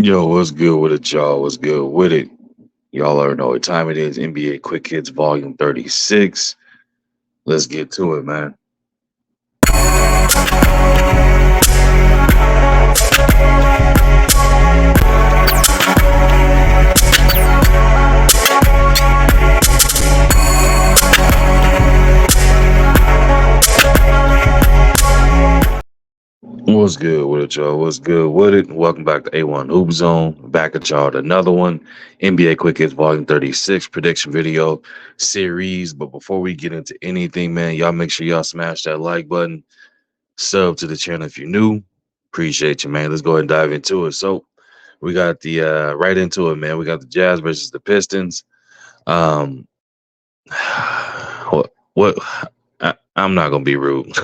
Yo, what's good with it, y'all? What's good with it? Y'all already know what time it is. NBA Quick Hits Volume 36. Let's get to it, man. What's good with it, y'all? What's good with it? Welcome back to A1 Hoop Zone. Back at y'all with another one. NBA Quick Hits Volume 36 prediction video series. But before we get into anything, man, y'all make sure y'all smash that like button. Sub to the channel if you're new. Appreciate you, man. Let's go ahead and dive into it. So we got the right into it, man. We got the Jazz versus the Pistons. Um, what I'm not gonna be rude.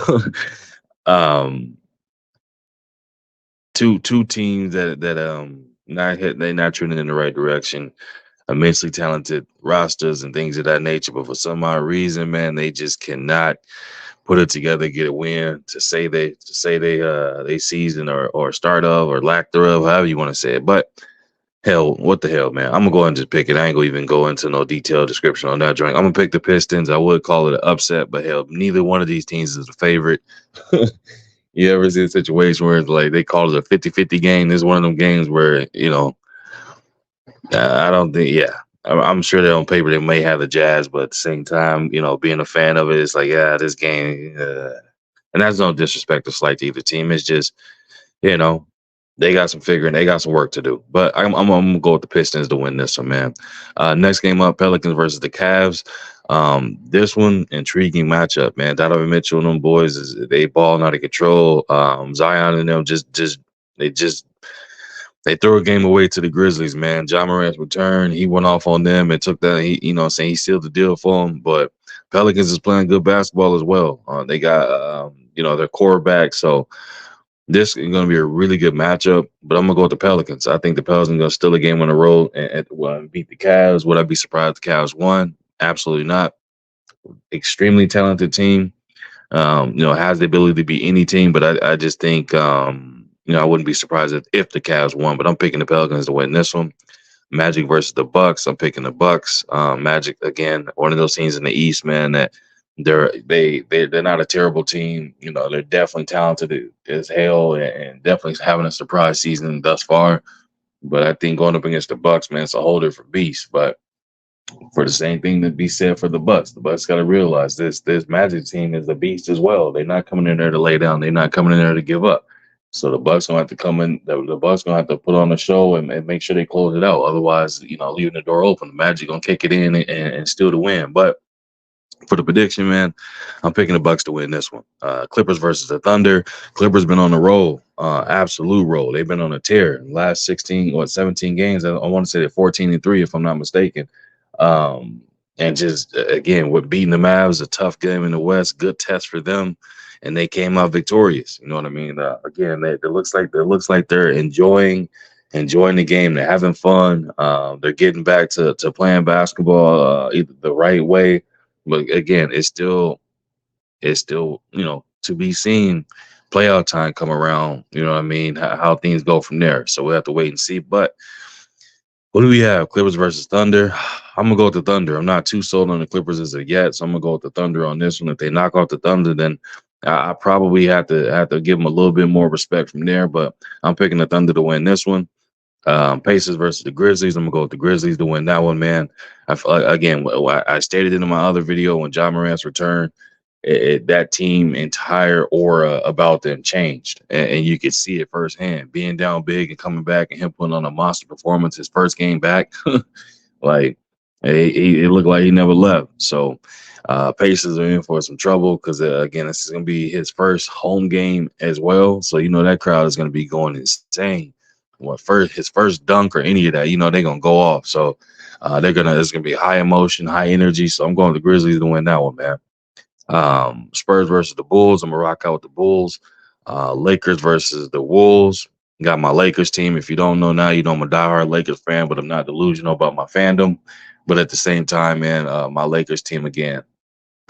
um, two teams that not hit they not trending in the right direction. Immensely talented rosters and things of that nature, but for some odd reason, man, they just cannot put it together, get a win. To say they season or start of or lack thereof, however you want to say it. But hell, what the hell, man? I'm gonna go ahead and just pick it. I ain't gonna even go into no detailed description on that joint. I'm gonna pick the Pistons. I would call it an upset, but hell, neither one of these teams is a favorite. You ever see a situation where it's like they call it a 50-50 game? This is one of them games where, I don't think, yeah. I'm sure that on paper they may have the Jazz, but at the same time, being a fan of it, it's like, yeah, this game, and that's no disrespect or slight to either team. It's just, you know, they got some work to do. But I'm gonna go with the Pistons to win this one, man. Next game up, Pelicans versus the Cavs. This one intriguing matchup, man. Donovan Mitchell and them boys they balling out of control. Zion and them they just they threw a game away to the Grizzlies, man. John Morant's return, he went off on them and took that. Saying he sealed the deal for them. But Pelicans is playing good basketball as well. They got their quarterback, so this is going to be a really good matchup, but I'm going to go with the Pelicans. I think the Pelicans are going to steal a game on the road and beat the Cavs. Would I be surprised if the Cavs won? Absolutely not. Extremely talented team. Has the ability to beat any team, but I just think, I wouldn't be surprised if the Cavs won, but I'm picking the Pelicans to win this one. Magic versus the Bucks. I'm picking the Bucks. Magic again, one of those teams in the East, man, that they're not a terrible team. They're definitely talented as hell and definitely having a surprise season thus far. But I think going up against the Bucks, man, it's a whole different beast. But for the same thing to be said for the Bucks got to realize this Magic team is a beast as well. They're not coming in there to lay down. They're not coming in there to give up. So the Bucks gonna have to come in. The Bucks gonna have to put on a show and make sure they close it out. Otherwise, leaving the door open, the Magic gonna kick it in and steal the win. But for the prediction, man, I'm picking the Bucks to win this one. Clippers versus the Thunder. Clippers been on the roll, absolute roll. They've been on a tear in the last 17 games. I want to say they're 14-3 if I'm not mistaken. And just again, with beating the Mavs, a tough game in the West, good test for them, and they came out victorious. You know what I mean? Again, it looks like they're enjoying the game. They're having fun. They're getting back to playing basketball either the right way. But again, it's still to be seen. Playoff time come around. You know what I mean? How things go from there. So we have to wait and see. But what do we have? Clippers versus Thunder. I'm gonna go with the Thunder. I'm not too sold on the Clippers as of yet, so I'm gonna go with the Thunder on this one. If they knock off the Thunder, then I probably have to give them a little bit more respect from there. But I'm picking the Thunder to win this one. Pacers versus the Grizzlies. I'm gonna go with the Grizzlies to win that one, man. I feel like, again, I stated it in my other video when John Morant's return, that team entire aura about them changed, and you could see it firsthand. Being down big and coming back, and him putting on a monster performance his first game back, like it looked like he never left. So Pacers are in for some trouble because again, this is gonna be his first home game as well. So that crowd is gonna be going insane. His first dunk or any of that, they're gonna go off. So there's gonna be high emotion, high energy. So I'm going to the Grizzlies to win that one, man. Spurs versus the Bulls. I'm gonna rock out with the Bulls. Lakers versus the Wolves. Got my Lakers team. If you don't know now, I'm a diehard Lakers fan, but I'm not delusional about my fandom. But at the same time, man, my Lakers team again.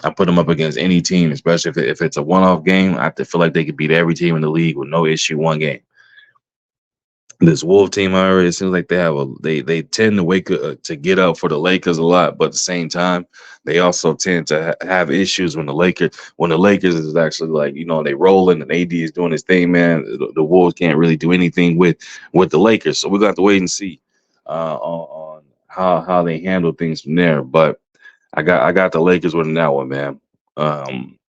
I put them up against any team, especially if it's a one-off game. I feel like they could beat every team in the league with no issue one game. This Wolf team already, it seems like they tend to to get up for the Lakers a lot, but at the same time, they also tend to have issues when the Lakers is actually like, they rolling and AD is doing his thing, man. The Wolves can't really do anything with the Lakers, so we got to wait and see on how they handle things from there. But I got the Lakers winning that one, man.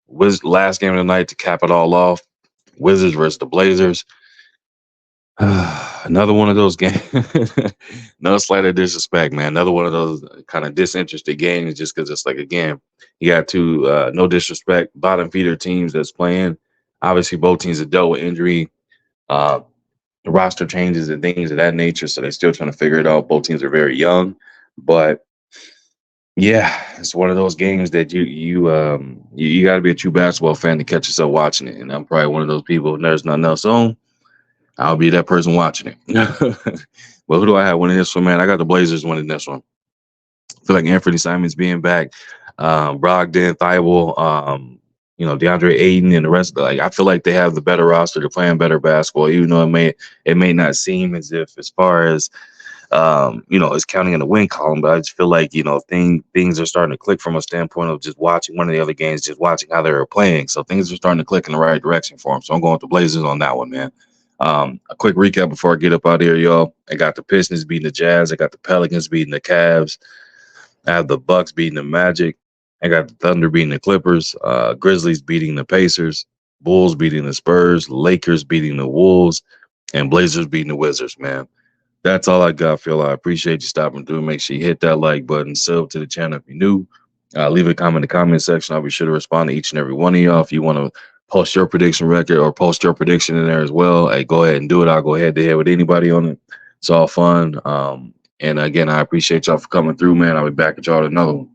Was last game of the night to cap it all off. Wizards versus the Blazers. Another one of those games. No slight of disrespect, man. Another one of those kind of disinterested games, just because it's like, again, you got two no disrespect bottom feeder teams that's playing. Obviously, both teams have dealt with injury, uh, roster changes, and things of that nature. So they're still trying to figure it out. Both teams are very young, but yeah, it's one of those games that you got to be a true basketball fan to catch yourself watching it. And I'm probably one of those people. If there's nothing else on, I'll be that person watching it. But who do I have winning this one, man? I got the Blazers winning this one. I feel like Anthony Simons being back, Brogdon, Thibault, DeAndre Ayton, and the rest of I feel like they have the better roster. They're playing better basketball, even though it may not seem as if, as far as it's counting in the win column. But I just feel like things are starting to click from a standpoint of just watching one of the other games, just watching how they were playing. So things are starting to click in the right direction for them. So I'm going with the Blazers on that one, man. A quick recap before I get up out of here, y'all. I got the Pistons beating the Jazz. I got the Pelicans beating the Cavs. I have the Bucks beating the Magic. I got the Thunder beating the Clippers. Grizzlies beating the Pacers. Bulls beating the Spurs. Lakers beating the Wolves. And Blazers beating the Wizards, man. That's all I got, Phil. I appreciate you stopping through. Make sure you hit that like button, sub to the channel if you're new. Leave a comment in the comment section. I'll be sure to respond to each and every one of y'all. If you want to post your prediction record or post your prediction in there as well, hey, go ahead and do it. I'll go head to head with anybody on it. It's all fun. And again, I appreciate y'all for coming through, man. I'll be back at y'all with another one.